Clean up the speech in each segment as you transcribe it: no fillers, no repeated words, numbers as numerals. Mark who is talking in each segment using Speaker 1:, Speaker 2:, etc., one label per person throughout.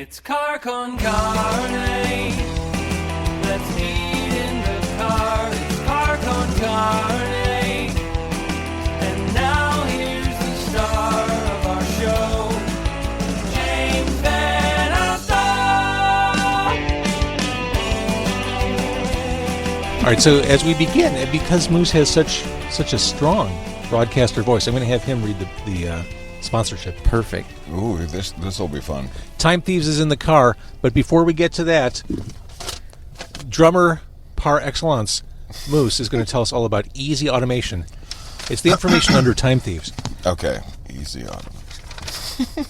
Speaker 1: It's car con carne. Let's eat in the car. It's car con carne. And now here's the star of our show, James Van Alstyne.
Speaker 2: All right, so as we begin, and because Moose has such a strong broadcaster voice, I'm going to have him read the sponsorship.
Speaker 3: Perfect.
Speaker 4: Ooh, this will be fun.
Speaker 2: Time Thieves is in the car, but before we get to that, drummer par excellence, Moose, is going to tell us all about easy automation. It's the information under Time Thieves.
Speaker 4: Okay, easy automation.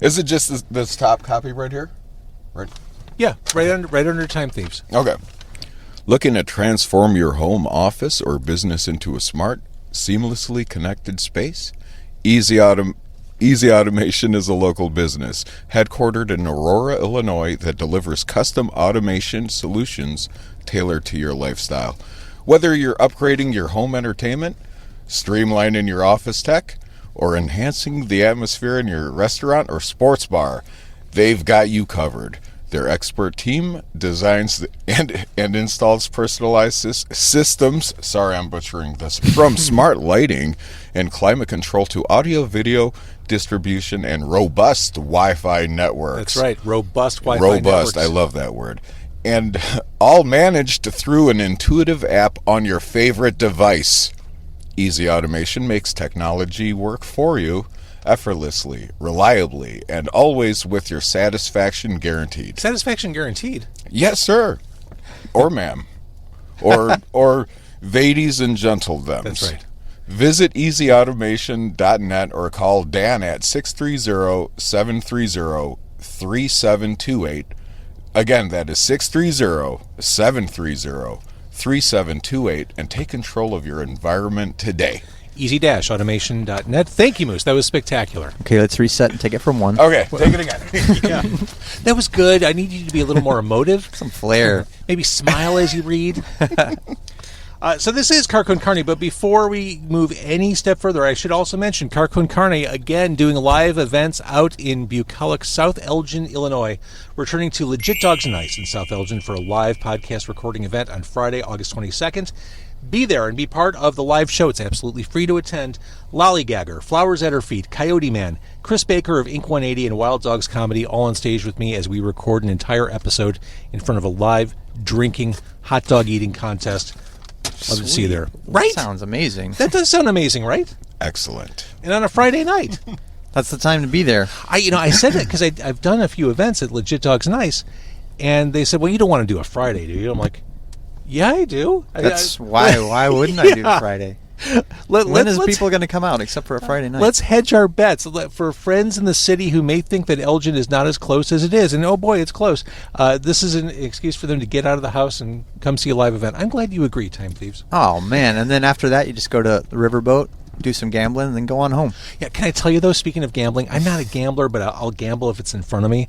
Speaker 4: Is it just this top copy right here? Right.
Speaker 2: Yeah, right under Time Thieves.
Speaker 4: Okay. Looking to transform your home, office, or business into a smart, seamlessly connected space? Easy Automation is a local business, headquartered in Aurora, Illinois, that delivers custom automation solutions tailored to your lifestyle. Whether you're upgrading your home entertainment, streamlining your office tech, or enhancing the atmosphere in your restaurant or sports bar, they've got you covered. Their expert team designs and installs personalized systems, sorry I'm butchering this, from smart lighting and climate control to audio, video, distribution, and robust Wi-Fi networks.
Speaker 2: That's right, robust Wi-Fi networks.
Speaker 4: I love that word. And all managed through an intuitive app on your favorite device. Easy Automation makes technology work for you effortlessly, reliably, and always with your satisfaction guaranteed.
Speaker 2: Satisfaction guaranteed?
Speaker 4: Yes, sir. Or ma'am. Or ladies and gentlemen.
Speaker 2: That's right.
Speaker 4: Visit easyautomation.net or call Dan at 630-730-3728. Again, that is 630-730-3728, and take control of your environment today.
Speaker 2: Easy-automation.net. Thank you, Moose. That was spectacular.
Speaker 3: Okay, let's reset and take it from one.
Speaker 4: Okay, take it again.
Speaker 2: Yeah. That was good. I need you to be a little more emotive.
Speaker 3: Some flair.
Speaker 2: Maybe smile as you read. So this is Car Con Carne, but before we move any step further, I should also mention Car Con Carne, again, doing live events out in bucolic South Elgin, Illinois, returning to Legit Dogs and Ice in South Elgin for a live podcast recording event on Friday, August 22nd. Be there and be part of the live show. It's absolutely free to attend. Lollygagger, Flowers at Her Feet, Coyote Man, Chris Baker of Inc. 180 and Wild Dogs Comedy all on stage with me as we record an entire episode in front of a live drinking, hot dog eating contest. Love to see you there. Right?
Speaker 3: That sounds amazing.
Speaker 2: That does sound amazing, right?
Speaker 4: Excellent.
Speaker 2: And on a Friday night.
Speaker 3: That's the time to be there.
Speaker 2: I said that because I've done a few events at Legit Dogs and Ice, and they said, well, you don't want to do a Friday, do you? I'm like, yeah, I do.
Speaker 3: That's why wouldn't I do Friday? When is people going to come out except for a Friday night?
Speaker 2: Let's hedge our bets. For friends in the city who may think that Elgin is not as close as it is, and oh boy, it's close, this is an excuse for them to get out of the house and come see a live event. I'm glad you agree, Time Thieves.
Speaker 3: Oh, man. And then after that, you just go to the riverboat, do some gambling, and then go on home.
Speaker 2: Yeah, can I tell you, though, speaking of gambling, I'm not a gambler, but I'll gamble if it's in front of me.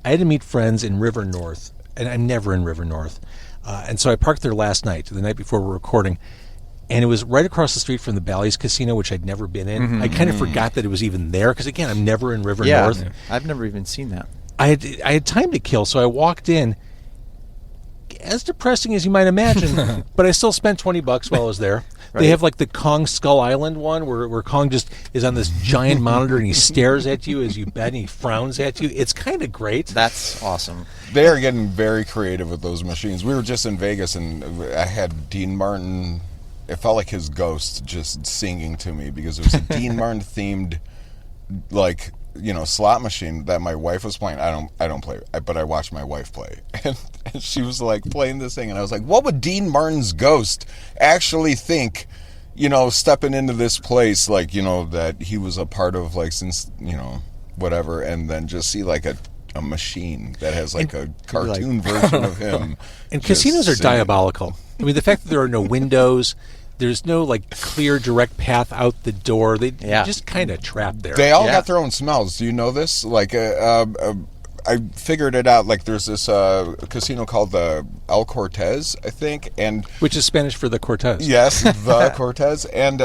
Speaker 2: I had to meet friends in River North, and I'm never in River North. And so I parked there last night, the night before we're recording, and it was right across the street from the Bally's Casino, which I'd never been in. Mm-hmm. I kind of forgot that it was even there, because, again, I'm never in River North.
Speaker 3: Yeah, I've never even seen that.
Speaker 2: I had time to kill, so I walked in. As depressing as you might imagine, but I still spent $20 while I was there. Right. They have like the Kong Skull Island one where Kong just is on this giant monitor and he stares at you as you bet and he frowns at you. It's kind of great.
Speaker 3: That's awesome.
Speaker 4: They are getting very creative with those machines. We were just in Vegas and I had Dean Martin. It felt like his ghost just singing to me because it was a Dean Martin themed, like, slot machine that my wife was playing. I don't play, but I watched my wife play, and she was like playing this thing, and I was like, what would Dean Martin's ghost actually think? Stepping into this place, like, that he was a part of, like, since whatever, and then just see like a machine that has like a cartoon version of him.
Speaker 2: And casinos are diabolical. I mean, the fact that there are no windows. There's no, like, clear, direct path out the door. They just kind of trapped there.
Speaker 4: They all got their own smells. Do you know this? Like, I figured it out. Like, there's this casino called the El Cortez, I think. Which
Speaker 2: is Spanish for the Cortez.
Speaker 4: Yes, the Cortez. And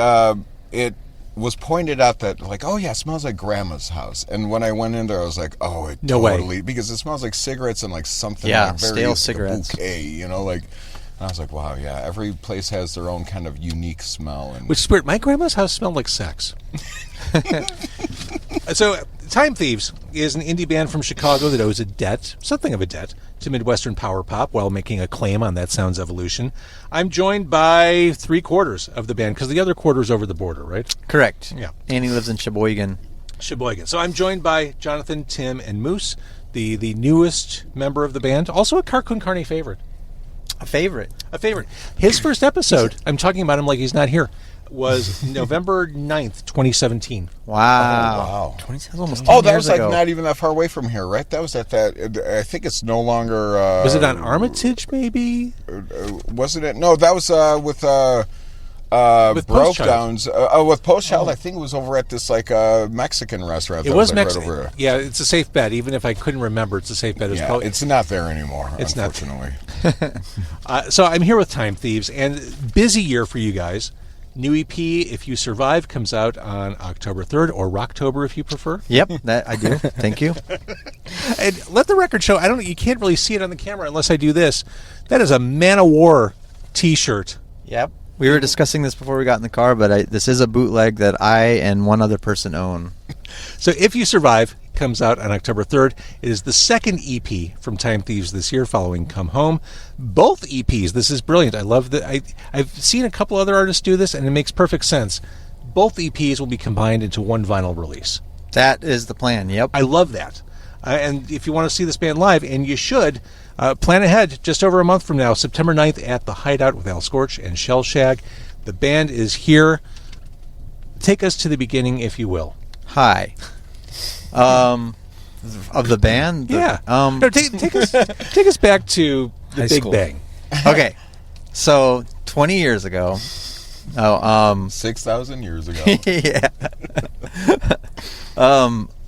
Speaker 4: was pointed out that, like, oh yeah, it smells like Grandma's house. And when I went in there, I was like, oh, it
Speaker 2: No way.
Speaker 4: totally, because it smells like cigarettes and like something,
Speaker 3: Yeah,
Speaker 4: like very
Speaker 3: stale cigarettes.
Speaker 4: bouquet, you know, like. And I was like, wow, yeah, every place has their own kind of unique smell. And
Speaker 2: Which is weird. My grandma's house smelled like sex. So, Time Thieves is an indie band from Chicago that owes a debt, something of a debt, to Midwestern power pop while making a claim on that sound's evolution. I'm joined by 3/4 of the band, because the other quarter's over the border, right?
Speaker 3: Correct.
Speaker 2: Yeah.
Speaker 3: Annie lives in Sheboygan.
Speaker 2: Sheboygan. So I'm joined by Jonathan, Tim, and Moose, the newest member of the band, also a Carcoon Carney favorite.
Speaker 3: A favorite.
Speaker 2: A favorite. His first episode, I'm talking about him like he's not here, was November 9th, 2017.
Speaker 3: Wow.
Speaker 4: wow.
Speaker 3: 20, that's almost 10
Speaker 4: Oh, that
Speaker 3: years
Speaker 4: was like
Speaker 3: ago.
Speaker 4: not even that far away from here, right? That was at that. I think it's no longer.
Speaker 2: Was it on Armitage, maybe?
Speaker 4: Wasn't it? No, that was with
Speaker 2: With
Speaker 4: Broke
Speaker 2: Post Child.
Speaker 4: Downs. With Post Child, I think it was over at this like Mexican restaurant.
Speaker 2: It
Speaker 4: that
Speaker 2: was
Speaker 4: like, right
Speaker 2: Mexican.
Speaker 4: over there.
Speaker 2: Yeah, it's a safe bet. Even if I couldn't remember, it's a safe bet.
Speaker 4: Yeah, it's not there anymore.
Speaker 2: It's not.
Speaker 4: Unfortunately.
Speaker 2: So I'm here with Time Thieves, and busy year for you guys. New EP, If You Survive, comes out on October 3rd, or Rocktober if you prefer.
Speaker 3: Yep, that I do. Thank you.
Speaker 2: And let the record show, you can't really see it on the camera unless I do this. That is a Manowar t-shirt.
Speaker 3: Yep. We were discussing this before we got in the car, but this is a bootleg that I and one other person own.
Speaker 2: So If You Survive comes out on October 3rd. It is the second EP from Time Thieves this year, following Come Home. Both EPs, this is brilliant. I love that. I've seen a couple other artists do this, and it makes perfect sense. Both EPs will be combined into one vinyl release.
Speaker 3: That is the plan, yep.
Speaker 2: I love that. And if you want to see this band live, and you should, plan ahead just over a month from now, September 9th at the Hideout with Al Scorch and Shell Shag. The band is here. Take us to the beginning, if you will.
Speaker 3: Hi. Of the band?
Speaker 2: Yeah. No, take us back to the
Speaker 3: High
Speaker 2: Big
Speaker 3: school.
Speaker 2: Bang.
Speaker 3: Okay. So, 20 years ago.
Speaker 4: 6,000 years ago.
Speaker 3: Yeah.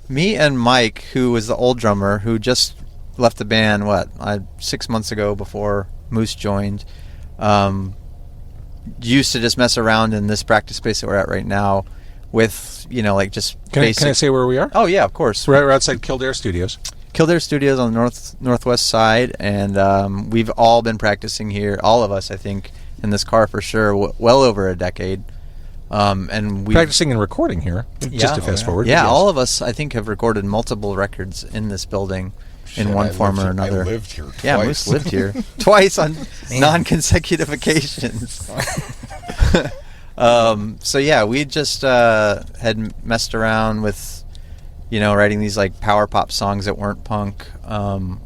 Speaker 3: Me and Mike, who was the old drummer, who just left the band, 6 months ago before Moose joined, used to just mess around in this practice space that we're at right now with, just
Speaker 2: Can
Speaker 3: basic...
Speaker 2: I say where we are?
Speaker 3: Oh, yeah, of course.
Speaker 2: We're outside Kildare Studios.
Speaker 3: Kildare Studios on the northwest side, and we've all been practicing here, all of us, I think, in this car for sure, well over a decade. And we
Speaker 2: Practicing and recording here, just to fast forward.
Speaker 3: Yeah,
Speaker 2: Yes.
Speaker 3: all of us, I think, have recorded multiple records in this building in one form or another.
Speaker 4: I lived here twice.
Speaker 3: Yeah, Moose lived here twice on non-consecutive occasions. So yeah, we just had messed around with, writing these like power pop songs that weren't punk.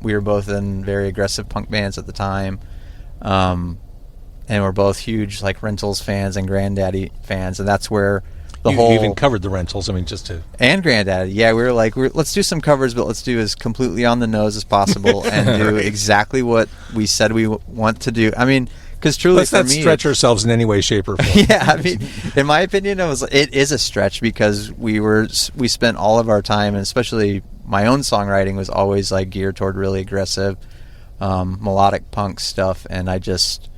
Speaker 3: We were both in very aggressive punk bands at the time, and we're both huge like Rentals fans and Granddaddy fans, and that's where the
Speaker 2: You
Speaker 3: whole
Speaker 2: even covered the Rentals. just to...
Speaker 3: and Granddaddy. Yeah, we were like, let's do some covers, but let's do as completely on the nose as possible and do exactly what we said we want to do. I mean, because truly,
Speaker 2: Let's
Speaker 3: for
Speaker 2: not
Speaker 3: me,
Speaker 2: stretch ourselves in any way, shape, or form.
Speaker 3: yeah, I mean, in my opinion, it is a stretch because we spent all of our time, and especially my own songwriting was always like geared toward really aggressive, melodic punk stuff, and I just,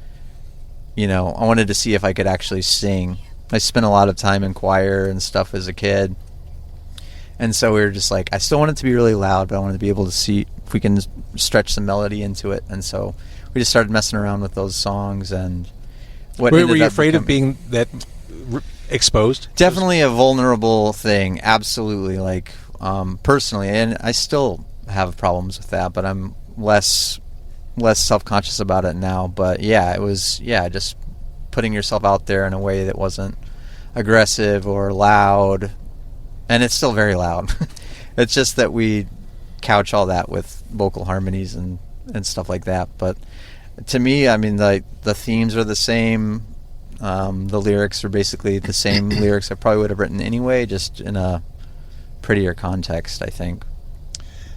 Speaker 3: I wanted to see if I could actually sing. I spent a lot of time in choir and stuff as a kid, and so we were just like, I still want it to be really loud, but I wanted to be able to see if we can stretch some melody into it, and so we just started messing around with those songs. And
Speaker 2: Were you afraid of being that exposed?
Speaker 3: Definitely a vulnerable thing, absolutely. Like personally, and I still have problems with that, but I'm less self-conscious about it now. But yeah, it was just putting yourself out there in a way that wasn't aggressive or loud, and it's still very loud. It's just that we couch all that with vocal harmonies and stuff like that. But to me, I mean, the themes are the same. The lyrics are basically the same lyrics I probably would have written anyway, just in a prettier context, I think.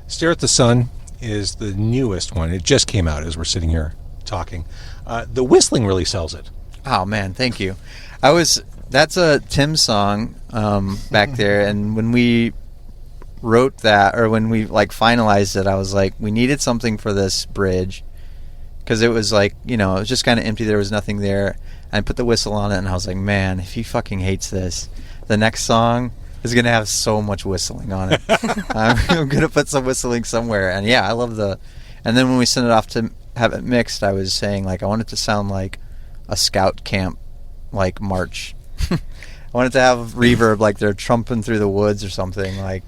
Speaker 3: Stare at the Sun
Speaker 2: Is the newest one. It just came out as we're sitting here talking. The whistling really sells it.
Speaker 3: Oh man, thank you. That's a Tim song back there, and when we wrote that, or when we like finalized it, I was like, we needed something for this bridge because it was like, it was just kind of empty. There was nothing there. I put the whistle on it, and I was like, man, if he fucking hates this, the next song is going to have so much whistling on it. I'm going to put some whistling somewhere. And yeah, I love and then when we sent it off to have it mixed, I was saying, like, I want it to sound like a scout camp, like, march. I want it to have reverb, like they're trumping through the woods or something. Like,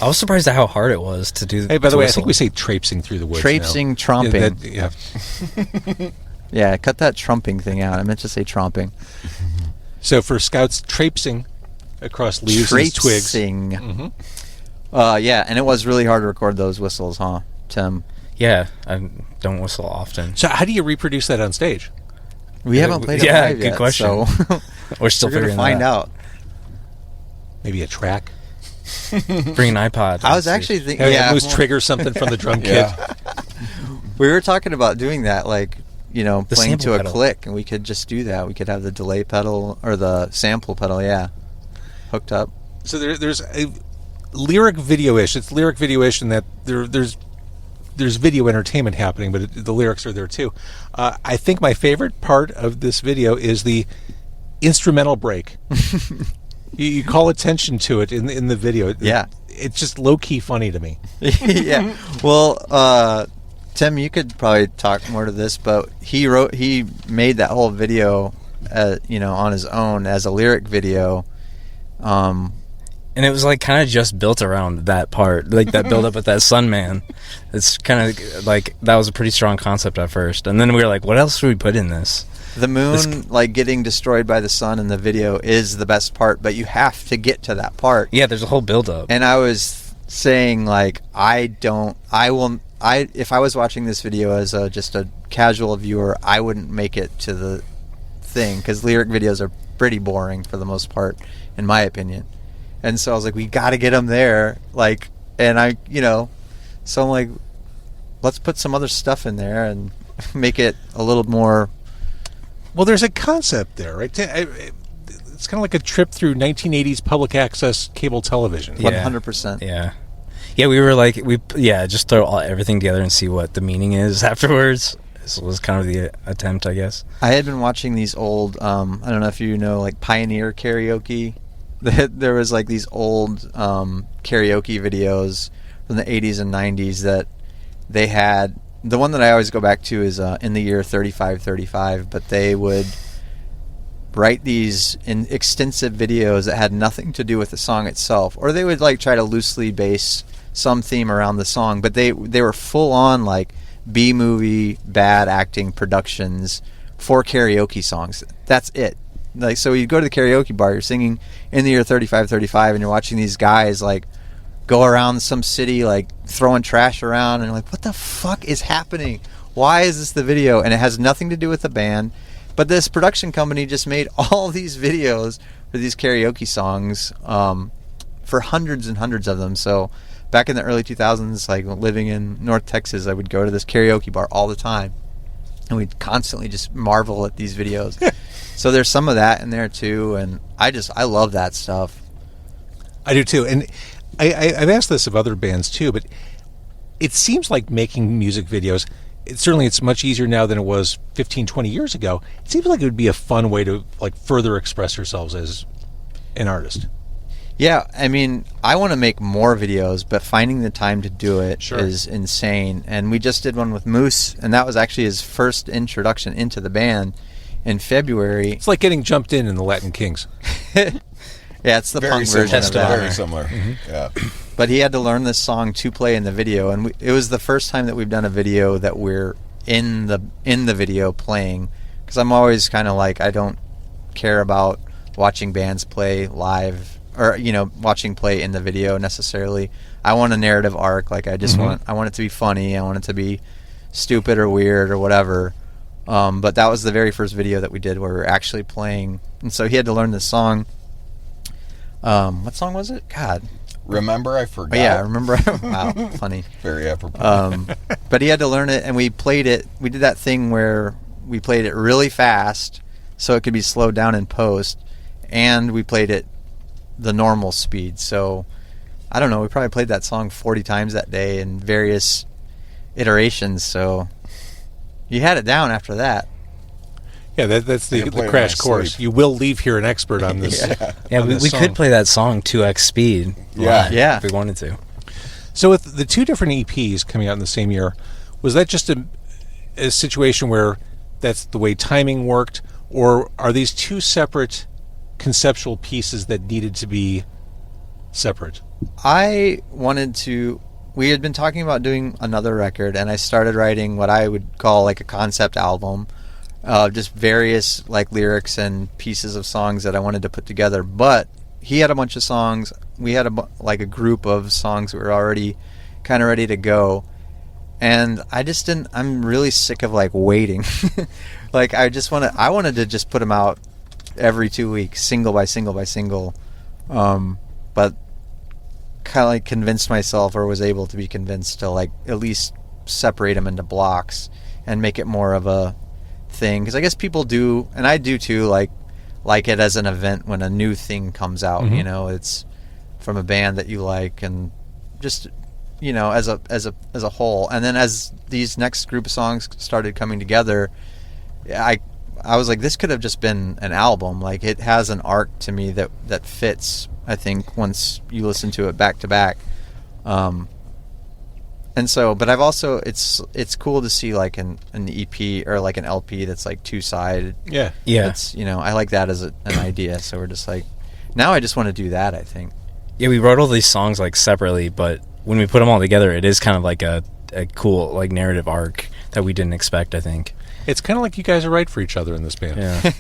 Speaker 5: I was surprised at how hard it was to do.
Speaker 2: Hey, by the way, I
Speaker 5: whistle.
Speaker 2: think we say traipsing through the woods.
Speaker 3: traipsing,
Speaker 2: now.
Speaker 3: tromping.
Speaker 2: Yeah.
Speaker 3: Yeah, cut that trumping thing out. I meant to say tromping.
Speaker 2: So for scouts, traipsing across leaves and twigs.
Speaker 3: Traipsing.
Speaker 2: Mm-hmm.
Speaker 3: Yeah, and it was really hard to record those whistles, huh, Tim?
Speaker 5: Yeah, I don't whistle often.
Speaker 2: So how do you reproduce that on stage?
Speaker 3: We haven't played it
Speaker 5: Yeah,
Speaker 3: live
Speaker 5: good
Speaker 3: yet,
Speaker 5: question.
Speaker 3: so
Speaker 5: We're still
Speaker 3: we're going to
Speaker 5: figuring
Speaker 3: find
Speaker 5: that
Speaker 3: out.
Speaker 2: Maybe a track?
Speaker 5: Bring an iPod.
Speaker 3: I was actually thinking,
Speaker 2: Yeah, Moose trigger something from the drum kit.
Speaker 4: Yeah.
Speaker 3: we were talking about doing that, like, you know,
Speaker 5: The
Speaker 3: playing to
Speaker 5: sample
Speaker 3: a
Speaker 5: pedal.
Speaker 3: click, and we could just do that. We could have the delay pedal or the sample pedal, hooked up.
Speaker 2: So there's a lyric video-ish. It's lyric video-ish in that there's video entertainment happening, but the lyrics are there too. I think my favorite part of this video is the instrumental break. You call attention to it in the video.
Speaker 3: Yeah.
Speaker 2: It's just low-key funny to me.
Speaker 3: Yeah. Well, Tim, you could probably talk more to this, but he made that whole video, on his own as a lyric video.
Speaker 5: And it was like kind of just built around that part, like that build up with that sun man. It's kind of like that was a pretty strong concept at first, and then we were like, what else should we put in this?
Speaker 3: The moon, like, getting destroyed by the sun in the video is the best part, but you have to get to that part.
Speaker 5: Yeah, there's a whole build up.
Speaker 3: And I was saying, like, if I was watching this video as just a casual viewer, I wouldn't make it to the thing, because lyric videos are pretty boring for the most part, in my opinion. And so I was like, we got to get them there. Like, and so I'm like, let's put some other stuff in there and make it a little more.
Speaker 2: Well, there's a concept there, right? It's kind of like a trip through 1980s public access cable television.
Speaker 5: Yeah.
Speaker 3: 100%.
Speaker 5: Yeah, we were like, just throw everything together and see what the meaning is afterwards. This was kind of the attempt, I guess.
Speaker 3: I had been watching these old, I don't know if you know, like, Pioneer karaoke. There was like these old karaoke videos from the 80s and 90s that they had. The one that I always go back to is in the year 3535, but they would write these in extensive videos that had nothing to do with the song itself, or they would like try to loosely base some theme around the song, but they were full on like B-movie bad acting productions for karaoke songs. That's it. Like, so you go to the karaoke bar, you're singing in the year 3535, and you're watching these guys like go around some city like throwing trash around, and you're like, what the fuck is happening? Why is this the video? And it has nothing to do with the band, but this production company just made all these videos for these karaoke songs, for hundreds and hundreds of them. So back in the early 2000s, like living in North Texas, I would go to this karaoke bar all the time, and we'd constantly just marvel at these videos. So there's some of that in there too, and I love that stuff.
Speaker 2: I do too, and I've asked this of other bands too, but it seems like making music videos, it's much easier now than it was 15, 20 years ago. It seems like it would be a fun way to like further express yourselves as an artist.
Speaker 3: Yeah, I mean, I want to make more videos, but finding the time to do it is insane. And we just did one with Moose, and that was actually his first introduction into the band in February.
Speaker 2: It's like getting jumped in the Latin Kings.
Speaker 3: Yeah, it's the punk version of that.
Speaker 4: Very similar. Mm-hmm. Yeah.
Speaker 3: But he had to learn this song to play in the video, and it was the first time that we've done a video that we're in the video playing. Because I'm always kind of like, I don't care about watching bands play live, or watching play in the video necessarily. I want a narrative arc. Like I want it to be funny. I want it to be stupid or weird or whatever. But that was the very first video that we did where we were actually playing, and so he had to learn this song. What song was it? God.
Speaker 4: Remember, I forgot.
Speaker 3: Oh, yeah, remember. Wow, funny.
Speaker 4: Very apropos.
Speaker 3: But he had to learn it, and we played it. We did that thing where we played it really fast so it could be slowed down in post, and we played it the normal speed. So I don't know. We probably played that song 40 times that day in various iterations. So you had it down after that.
Speaker 2: Yeah, that's
Speaker 4: I
Speaker 2: the
Speaker 4: can play it in
Speaker 2: crash
Speaker 4: my
Speaker 2: course.
Speaker 4: sleep.
Speaker 2: You will leave here an expert on this.
Speaker 5: Yeah,
Speaker 2: on
Speaker 5: we
Speaker 2: this
Speaker 5: could
Speaker 2: song.
Speaker 5: play that song 2x speed.
Speaker 4: Yeah.
Speaker 5: live
Speaker 3: Yeah.
Speaker 5: if we wanted to.
Speaker 2: So with the two different EPs coming out in the same year, was that just a situation where that's the way timing worked, or are these two separate conceptual pieces that needed to be separate?
Speaker 3: We had been talking about doing another record, and I started writing what I would call like a concept album, just various like lyrics and pieces of songs that I wanted to put together. But he had a bunch of songs. We had a group of songs that were already kind of ready to go, and I'm really sick of like waiting. Like I wanted to just put them out every 2 weeks, single by single by single, but kind of like convinced myself, or was able to be convinced, to like at least separate them into blocks and make it more of a thing, because I guess people do, and I do too, like it as an event when a new thing comes out.
Speaker 2: Mhm.
Speaker 3: You know, it's from a band that you like, and just, you know, as a whole. And then as these next group of songs started coming together, I was like, this could have just been an album. Like, it has an arc to me that fits, I think, once you listen to it back to back. And so, but I've also, it's cool to see like an EP or like an LP that's like two-sided.
Speaker 2: Yeah.
Speaker 5: Yeah.
Speaker 3: It's, you know, I like that as an idea. So we're just like, now I just want to do that, I think.
Speaker 5: Yeah, we wrote all these songs like separately, but when we put them all together, it is kind of like a cool like narrative arc that we didn't expect, I think.
Speaker 2: It's kind of like you guys are right for each other in this band.
Speaker 5: Yeah.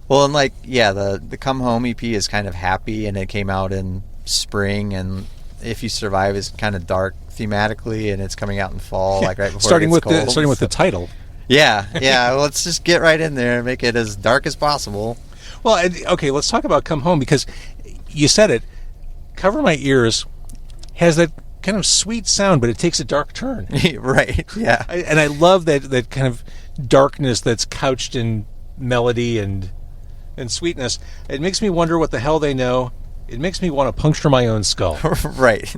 Speaker 3: Well, and like, yeah, the Come Home EP is kind of happy, and it came out in spring, and If You Survive is kind of dark thematically, and it's coming out in fall, like right before
Speaker 2: starting
Speaker 3: it gets
Speaker 2: with
Speaker 3: cold.
Speaker 2: starting with the title.
Speaker 3: Yeah. Well, let's just get right in there and make it as dark as possible.
Speaker 2: Well, okay, let's talk about Come Home, because you said it. Cover My Ears has that kind of sweet sound, but it takes a dark turn.
Speaker 3: Right. Yeah.
Speaker 2: And I love that kind of darkness that's couched in melody and sweetness. It makes me wonder what the hell they know. It makes me want to puncture my own skull.
Speaker 3: Right.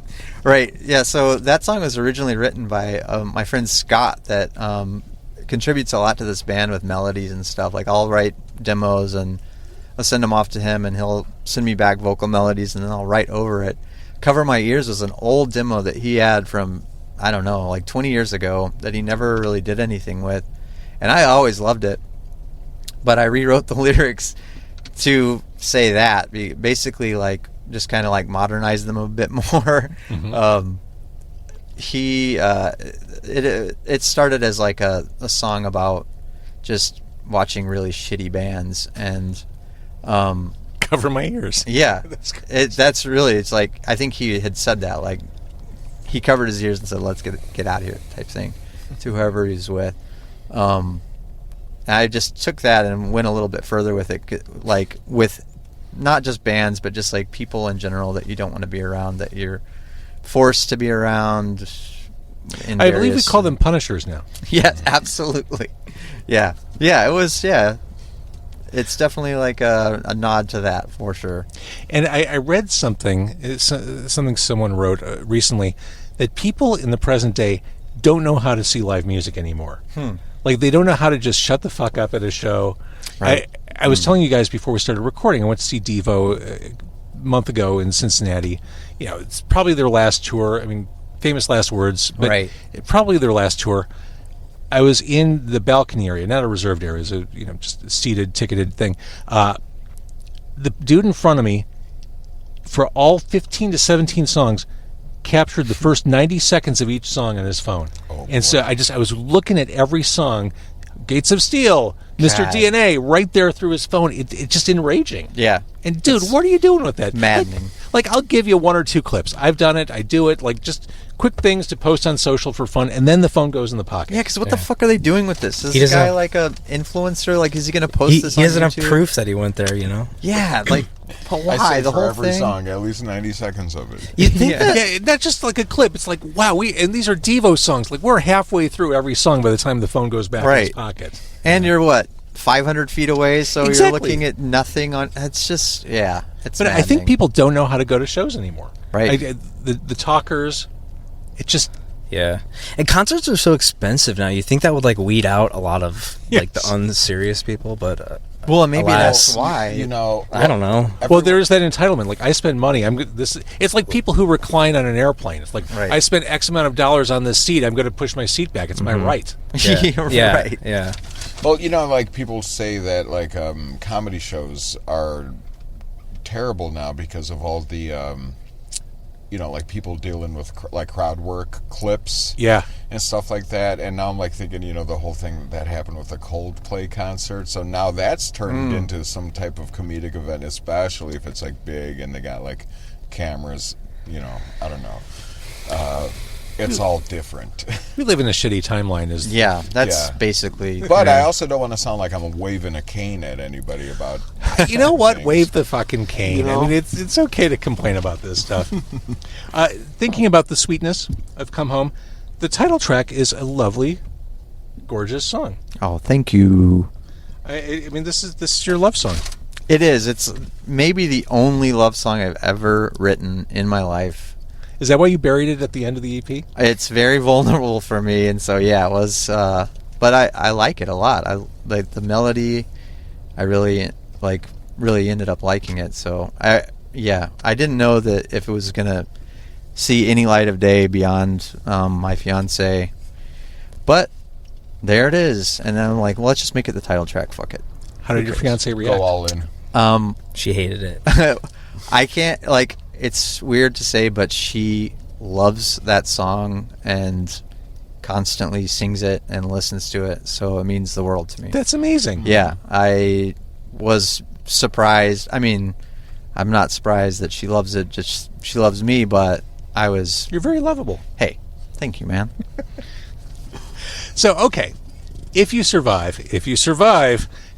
Speaker 3: Yeah. So that song was originally written by my friend Scott, that contributes a lot to this band with melodies and stuff. Like, I'll write demos and I'll send them off to him, and he'll send me back vocal melodies, and then I'll write over it. Cover My Ears was an old demo that he had from, I don't know, like 20 years ago, that he never really did anything with. And I always loved it. But I rewrote the lyrics to say that, basically, like, just kind of like modernize them a bit more.
Speaker 2: Mm-hmm.
Speaker 3: It started as like a song about just watching really shitty bands, and
Speaker 2: Cover My Ears.
Speaker 3: yeah, that's really, it's like, I think he had said that, like, he covered his ears and said, let's get out of here, type thing, to whoever he's with. And I just took that and went a little bit further with it, like, with not just bands, but just like people in general that you don't want to be around, that you're forced to be around.
Speaker 2: I believe we call them punishers now.
Speaker 3: Yeah, absolutely. Yeah, it was. Yeah, it's definitely like a nod to that, for sure.
Speaker 2: And I read something someone wrote recently, that people in the present day don't know how to see live music anymore. Like, they don't know how to just shut the fuck up at a show.
Speaker 3: Right.
Speaker 2: I was telling you guys before we started recording, I went to see Devo a month ago in Cincinnati. You know, it's probably their last tour. I mean, famous last words, but
Speaker 3: Right.
Speaker 2: probably their last tour. I was in the balcony area, not a reserved area, it was just a seated, ticketed thing. The dude in front of me, for all 15 to 17 songs, captured the first 90 seconds of each song on his phone. And so I was looking at every song, Gates of Steel, Mr.
Speaker 3: God.
Speaker 2: DNA, right there through his phone. It's just enraging.
Speaker 3: Yeah.
Speaker 2: And dude, what are you doing with that?
Speaker 3: maddening.
Speaker 2: Like, I'll give you one or two clips. I've done it. I do it. Like, just quick things to post on social for fun, and then the phone goes in the pocket.
Speaker 3: Yeah, because what the fuck are they doing with this? Is
Speaker 5: He
Speaker 3: this
Speaker 5: doesn't
Speaker 3: guy
Speaker 5: have-
Speaker 3: like a influencer? Like, is he going to post this
Speaker 5: He
Speaker 3: on
Speaker 5: doesn't have
Speaker 3: YouTube?
Speaker 5: proof that he went there, you know?
Speaker 3: Yeah, like, but why?
Speaker 4: I say
Speaker 3: The
Speaker 4: for
Speaker 3: whole
Speaker 4: every
Speaker 3: thing?
Speaker 4: song, at least 90 seconds of it.
Speaker 3: You think
Speaker 5: Yeah.
Speaker 3: that?
Speaker 2: Yeah, not just like a clip. It's like, wow, and these are Devo songs. Like, we're halfway through every song by the time the phone goes back in his
Speaker 3: Right.
Speaker 2: pocket.
Speaker 3: And you're what, 500 feet away, so
Speaker 2: Exactly.
Speaker 3: you're looking at nothing on. It's just, yeah, it's.
Speaker 2: But I think
Speaker 3: maddening.
Speaker 2: people don't know how to go to shows anymore.
Speaker 3: Right.
Speaker 2: The talkers, it just,
Speaker 5: Yeah, and concerts are so expensive now. You think that would like weed out a lot of like the unserious people, but
Speaker 3: well, maybe
Speaker 5: alas,
Speaker 3: that's why.
Speaker 4: You know,
Speaker 5: I don't know.
Speaker 2: Well, there is that entitlement. Like I spend money. It's like people who recline on an airplane. It's like
Speaker 3: Right.
Speaker 2: I spent X amount of dollars on this seat. I'm going to push my seat back. It's my right.
Speaker 5: Yeah,
Speaker 3: Right.
Speaker 5: yeah.
Speaker 4: well, you know, like people say that like comedy shows are terrible now because of all the you know, like people dealing with like crowd work clips
Speaker 2: Yeah.
Speaker 4: and stuff like that. And now I'm like thinking, you know, the whole thing that happened with the Coldplay concert. So now that's turned into some type of comedic event, especially if it's like big and they got like cameras, you know, I don't know. It's all different.
Speaker 2: We live in a shitty timeline.
Speaker 3: Yeah, that's
Speaker 4: Yeah.
Speaker 3: basically.
Speaker 4: But I also don't want to sound like I'm waving a cane at anybody about.
Speaker 2: You know what?
Speaker 4: things.
Speaker 2: Wave the fucking cane.
Speaker 3: You know?
Speaker 2: I mean, it's okay to complain about this stuff. Thinking about the sweetness of "Come Home," the title track is a lovely, gorgeous song.
Speaker 3: Oh, thank you.
Speaker 2: I mean, this is your love song.
Speaker 3: It is. It's maybe the only love song I've ever written in my life.
Speaker 2: Is that why you buried it at the end of the EP?
Speaker 3: It's very vulnerable for me, and so yeah, it was. But I like it a lot. I like the melody. I really ended up liking it. So I didn't know that if it was gonna see any light of day beyond my fiance, but there it is. And then I'm like, well, let's just make it the title track. Fuck it.
Speaker 2: How did your fiance react?
Speaker 4: Go all in.
Speaker 5: She hated it.
Speaker 3: I can't like. It's weird to say, but she loves that song and constantly sings it and listens to it, so it means the world to me.
Speaker 2: That's amazing.
Speaker 3: Yeah, I was surprised. I mean, I'm not surprised that she loves it, just she loves me, but I was,
Speaker 2: You're very lovable.
Speaker 3: hey, thank you, man.
Speaker 2: So, okay. If you survive,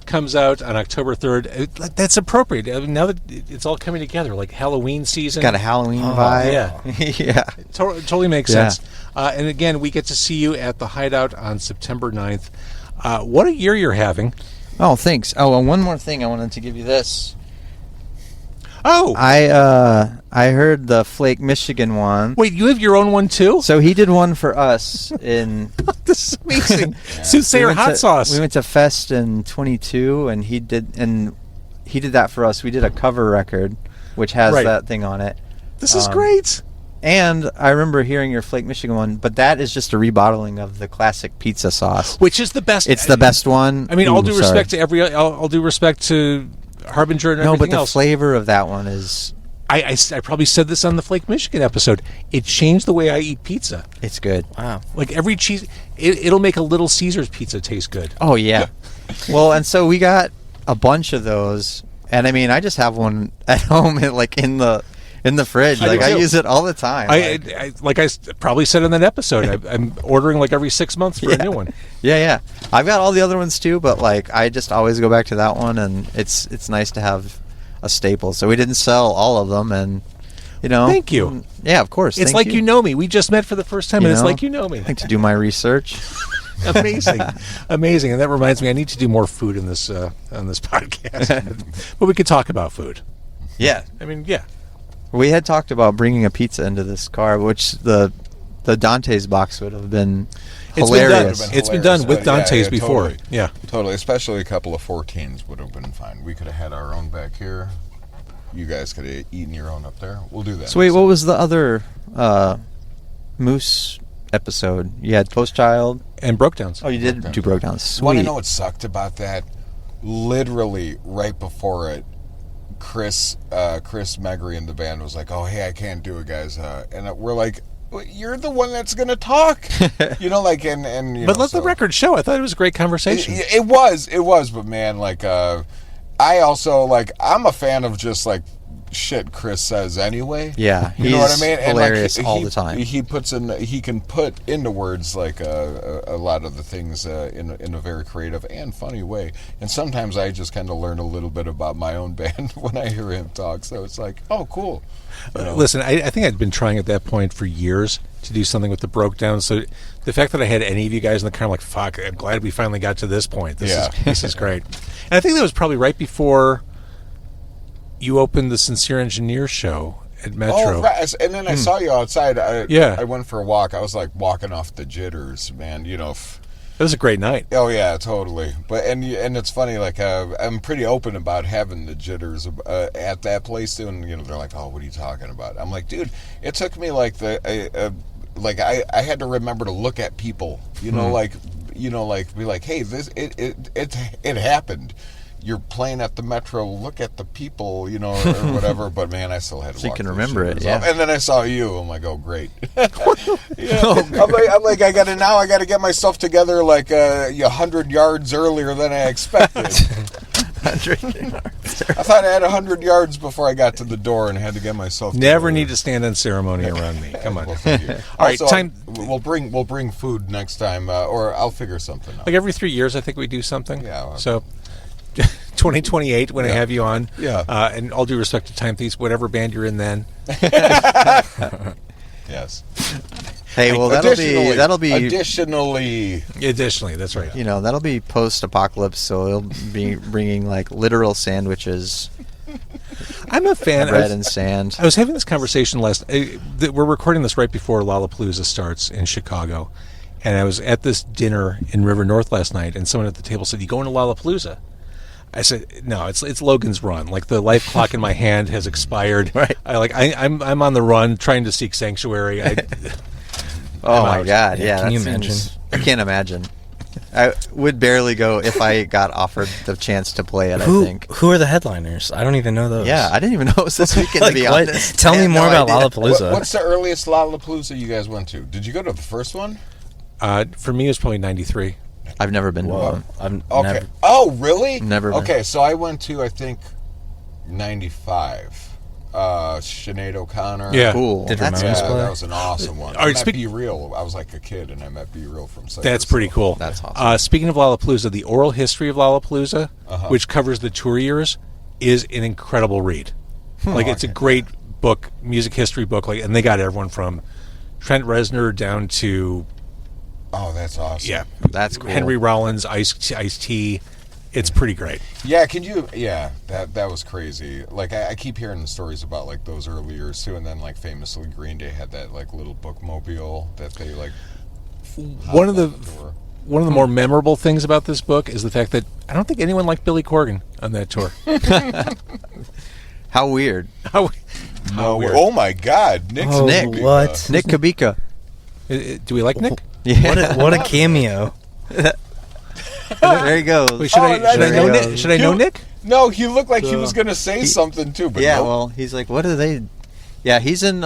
Speaker 2: comes out on October 3rd. That's appropriate. I mean, now that it's all coming together, like Halloween season.
Speaker 3: Got a Halloween vibe.
Speaker 2: Yeah.
Speaker 3: Yeah.
Speaker 2: Totally makes
Speaker 3: Yeah.
Speaker 2: sense. And again, we get to see you at the Hideout on September 9th. What a year you're having.
Speaker 3: Oh, thanks. Oh, and one more thing. I wanted to give you this.
Speaker 2: Oh,
Speaker 3: I heard the Flake, Michigan one.
Speaker 2: wait, you have your own one too?
Speaker 3: So he did one for us in
Speaker 2: This is amazing. Soothsayer hot sauce.
Speaker 3: We went to Fest in 22, and he did that for us. We did a cover record, which has
Speaker 2: Right.
Speaker 3: that thing on it.
Speaker 2: This is great.
Speaker 3: And I remember hearing your Flake, Michigan one, but that is just a rebottling of the classic pizza sauce.
Speaker 2: Which is the best.
Speaker 3: It's the best one.
Speaker 2: I mean, all due
Speaker 3: sorry.
Speaker 2: respect to all due respect to Harbinger and
Speaker 3: No,
Speaker 2: everything
Speaker 3: but the
Speaker 2: else.
Speaker 3: flavor of that one is
Speaker 2: I probably said this on the Flake Michigan episode. It changed the way I eat pizza.
Speaker 3: it's good.
Speaker 5: Wow.
Speaker 2: Like every cheese, it'll make a Little Caesars pizza taste good.
Speaker 3: Oh yeah. Well, and so we got a bunch of those, and I mean, I just have one at home, like in the fridge.
Speaker 2: I do
Speaker 3: Like I
Speaker 2: too.
Speaker 3: use it all the time.
Speaker 2: Like I probably said in that episode, I'm ordering like every 6 months for a new one.
Speaker 3: Yeah. I've got all the other ones too, but like I just always go back to that one, and it's nice to have a staple. So we didn't sell all of them, and you know.
Speaker 2: Thank you.
Speaker 3: Yeah, of course.
Speaker 2: It's
Speaker 3: thank
Speaker 2: like you know me. We just met for the first time,
Speaker 3: You
Speaker 2: and it's
Speaker 3: know?
Speaker 2: like you know me.
Speaker 3: I like to do my research.
Speaker 2: Amazing, amazing. And that reminds me, I need to do more food in this on this podcast. But we could talk about food.
Speaker 3: Yeah,
Speaker 2: I mean, yeah.
Speaker 3: we had talked about bringing a pizza into this car, which the Dante's box would have been
Speaker 2: It's
Speaker 3: hilarious.
Speaker 2: been done. It's been done with
Speaker 4: Yeah,
Speaker 2: Dante's before.
Speaker 4: Totally.
Speaker 2: Yeah.
Speaker 4: Totally. Especially a couple of 14s would have been fine. We could have had our own back here. You guys could have eaten your own up there. We'll do that.
Speaker 3: So wait, what was the other Moose episode? You had Post Child.
Speaker 2: And broke downs.
Speaker 3: Oh, you did do Broke Down. Sweet.
Speaker 4: Want to know what sucked about that? Literally right before it, Chris Megry and the band was like, "Oh, hey, I can't do it, guys," and we're like, well, "You're the one that's gonna talk," you know, like and you
Speaker 2: But
Speaker 4: know,
Speaker 2: let the
Speaker 4: so-
Speaker 2: record show. I thought it was a great conversation.
Speaker 4: It was, but man, like, I also like I'm a fan of just like shit Chris says anyway.
Speaker 3: Yeah,
Speaker 4: you know what I
Speaker 3: he's
Speaker 4: mean.
Speaker 3: hilarious
Speaker 4: and like,
Speaker 3: all the time.
Speaker 4: He can put into words like a lot of the things in a very creative and funny way. And sometimes I just kind of learn a little bit about my own band when I hear him talk. So it's like, oh, cool. You know?
Speaker 2: Listen, I think I'd been trying at that point for years to do something with the broke down. So the fact that I had any of you guys in the car, I'm like, fuck, I'm glad we finally got to this point. This is great. And I think that was probably right before you opened the Sincere Engineer show at Metro.
Speaker 4: Oh, right. And then I saw you outside.
Speaker 2: Yeah.
Speaker 4: I went for a walk. I was like walking off the jitters, man. You know.
Speaker 2: It was a great night.
Speaker 4: Oh yeah, totally. But and it's funny. Like I'm pretty open about having the jitters at that place too. And they're like, "Oh, what are you talking about?" I'm like, "Dude, it took me like I had to remember to look at people. Like be like, hey, this it happened." You're playing at the Metro. Look at the people, or whatever. But man, I still had to.
Speaker 3: So you
Speaker 4: walk
Speaker 3: can
Speaker 4: those
Speaker 3: remember it,
Speaker 4: jitters
Speaker 3: yeah.
Speaker 4: off. And then I saw you. I'm like, oh great. I'm like, I gotta get myself together like 100 yards earlier than I expected.
Speaker 3: 100 yards.
Speaker 4: I thought I had 100 yards before I got to the door and had to get myself.
Speaker 2: Never
Speaker 4: together.
Speaker 2: need to stand on ceremony around me. Come on.
Speaker 4: Well, thank you.
Speaker 2: All right,
Speaker 4: Also,
Speaker 2: time.
Speaker 4: We'll bring food next time, or I'll figure something out.
Speaker 2: Like every 3 years, I think we do something.
Speaker 4: Yeah, well,
Speaker 2: so 2028 when I
Speaker 4: Yeah.
Speaker 2: have you on.
Speaker 4: Yeah.
Speaker 2: And all due respect to Time Thieves, whatever band you're in then.
Speaker 4: Yes.
Speaker 3: Hey, well,
Speaker 4: Additionally,
Speaker 2: Additionally, that's right.
Speaker 3: that'll be post-apocalypse, so it'll be bringing like literal sandwiches,
Speaker 2: I'm a fan.
Speaker 3: bread and sand.
Speaker 2: I was having this conversation we're recording this right before Lollapalooza starts in Chicago. And I was at this dinner in River North last night, and someone at the table said, "You going to Lollapalooza?" I said, "No, it's Logan's Run. Like the life clock in my hand has expired.
Speaker 3: Right.
Speaker 2: I'm on the run trying to seek sanctuary."
Speaker 3: Oh my
Speaker 2: out.
Speaker 3: God!
Speaker 5: Yeah,
Speaker 3: Yeah,
Speaker 5: can
Speaker 3: that
Speaker 5: you
Speaker 3: seems- I can't imagine. I would barely go if I got offered the chance to play it. I think.
Speaker 5: Who are the headliners? I don't even know those.
Speaker 3: Yeah, I didn't even know it was this weekend.
Speaker 5: Like,
Speaker 3: to be
Speaker 5: what?
Speaker 3: honest,
Speaker 5: Tell
Speaker 3: I
Speaker 5: me
Speaker 3: had
Speaker 5: more
Speaker 3: no
Speaker 5: about
Speaker 3: idea.
Speaker 5: Lollapalooza.
Speaker 4: What's the earliest Lollapalooza you guys went to? Did you go to the first one?
Speaker 2: For me, it was probably 93.
Speaker 3: I've never been to
Speaker 5: Whoa.
Speaker 3: one.
Speaker 5: I've
Speaker 4: Okay.
Speaker 5: never.
Speaker 4: Oh, really?
Speaker 3: Never been.
Speaker 4: Okay, so I went to, I think, 95. Sinead O'Connor.
Speaker 2: Yeah.
Speaker 3: Cool.
Speaker 5: Did
Speaker 3: That's
Speaker 5: Ramones
Speaker 4: Yeah,
Speaker 5: play?
Speaker 4: that was an awesome one.
Speaker 2: All right,
Speaker 4: I met Be Real. I was like a kid, and I met Be Real from Cypress.
Speaker 2: That's pretty cool.
Speaker 3: That's awesome.
Speaker 2: Speaking of Lollapalooza, the oral history of Lollapalooza,
Speaker 4: Uh-huh.
Speaker 2: which covers the tour years, is an incredible read. Like it's a great book, music history book. Like, and they got everyone from Trent Reznor down to
Speaker 4: Oh, that's awesome.
Speaker 3: That's cool.
Speaker 2: Henry Rollins, Ice-T. It's pretty great.
Speaker 4: Yeah, that was crazy. Like, I keep hearing the stories about, like, those early years, too, and then, like, famously, Green Day had that, like, little bookmobile that they, like...
Speaker 2: One of the more memorable things about this book is the fact that I don't think anyone liked Billy Corgan on that tour.
Speaker 3: How weird.
Speaker 2: How weird.
Speaker 4: Oh, my God. Nick's
Speaker 5: Oh,
Speaker 3: Nick.
Speaker 5: what?
Speaker 3: Nick Kubica.
Speaker 2: Do we like Nick?
Speaker 3: Yeah.
Speaker 5: What a cameo.
Speaker 3: There he goes.
Speaker 2: Wait, should I
Speaker 3: there
Speaker 2: know
Speaker 3: he
Speaker 2: Nick?
Speaker 3: goes.
Speaker 2: Should I know Nick?
Speaker 4: No, he looked like he was going to say something, too, but
Speaker 3: Yeah,
Speaker 4: nope.
Speaker 3: well, he's like, what are they? Yeah, he's in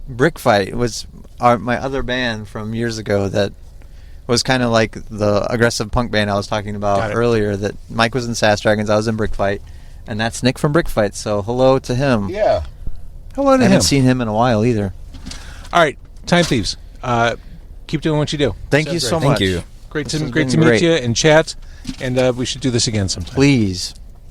Speaker 3: Brick Fight. It was my other band from years ago that was kind of like the aggressive punk band I was talking
Speaker 2: Got
Speaker 3: about
Speaker 2: it.
Speaker 3: earlier. That Mike was in Sass Dragons, I was in Brick Fight, and that's Nick from Brick Fight. So hello to him.
Speaker 4: Yeah.
Speaker 2: Hello
Speaker 3: I
Speaker 2: to him.
Speaker 3: haven't seen him in a while either.
Speaker 2: All right, Time Thieves. Keep doing what you do.
Speaker 3: Thank you
Speaker 2: Sounds
Speaker 3: so
Speaker 2: great.
Speaker 3: much.
Speaker 5: Thank you.
Speaker 2: Great
Speaker 3: This
Speaker 2: to
Speaker 3: has
Speaker 2: great
Speaker 3: been
Speaker 2: to meet
Speaker 3: great.
Speaker 2: you and chat. And we should do this again sometime.
Speaker 3: Please.